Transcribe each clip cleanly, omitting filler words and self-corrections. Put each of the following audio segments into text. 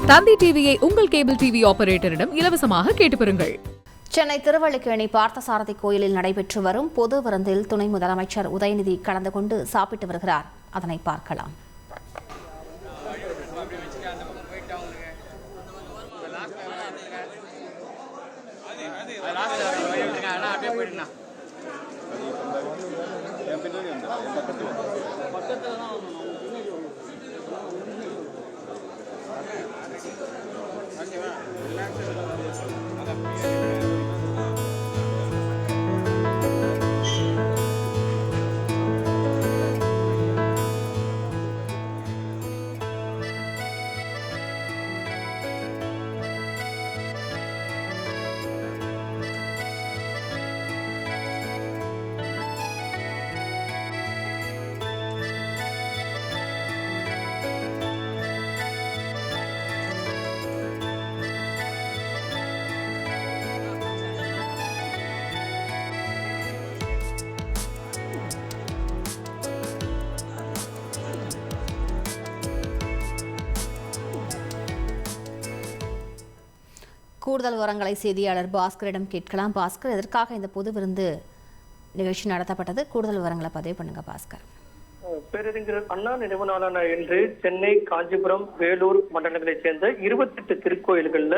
தந்தி டிவியை உங்கள் cable TV ஆபரேட்டரிடம் இலவசமாக கேட்டு பெறுங்கள். சென்னை திருவல்லிக்கேணி பார்த்தசாரதி கோயிலில் நடைபெற்று வரும் பொது விருந்தில் துணை முதலமைச்சர் உதயநிதி கலந்து கொண்டு சாப்பிட்டு வருகிறார். அதனை பார்க்கலாம். கூடுதல் விவரங்களை செய்தியாளர் பாஸ்கரிடம் கேட்கலாம். பாஸ்கர், எதற்காக இந்த பொது விருந்து நிகழ்ச்சி நடத்தப்பட்டது? கூடுதல் விவரங்களை பதிவு பண்ணுங்க பாஸ்கர். பேரறிஞர் அண்ணா நினைவு நாளான இன்று சென்னை, காஞ்சிபுரம், வேலூர் மண்டலங்களைச் சேர்ந்த 28 திருக்கோயில்கள்ல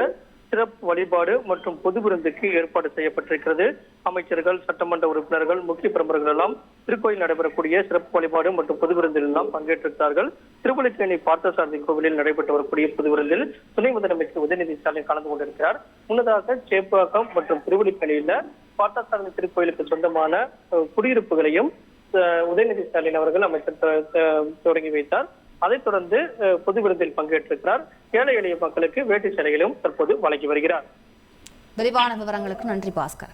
சிறப்பு வழிபாடு மற்றும் பொது விருந்துக்கு ஏற்பாடு செய்யப்பட்டிருக்கிறது. அமைச்சர்கள், சட்டமன்ற உறுப்பினர்கள், முக்கிய பிரமுகர்கள் எல்லாம் திருக்கோயில் நடைபெறக்கூடிய சிறப்பு வழிபாடு மற்றும் பொது விருந்தில் எல்லாம் பங்கேற்றிருக்கிறார்கள். திருவல்லிக்கேணி பார்த்தசாரதி கோவிலில் நடைபெற்று வரக்கூடிய பொது விருந்தில் துணை முதலமைச்சர் உதயநிதி ஸ்டாலின் கலந்து கொண்டிருக்கிறார். முன்னதாக சேப்பாக்கம் மற்றும் திருவல்லிக்கேணியில பார்த்தசாரதி திருக்கோயிலுக்கு சொந்தமான குடியிருப்புகளையும் உதயநிதி ஸ்டாலின் அவர்கள் அமைச்சர் தொடங்கி வைத்தார். அதைத் தொடர்ந்து பொது விருந்தில் பங்கேற்றிருக்கிறார். ஏழை எளிய மக்களுக்கு வேட்டி சேலைகளும் தற்போது வழங்கி வருகிறார். விரிவான விவரங்களுக்கு நன்றி பாஸ்கர்.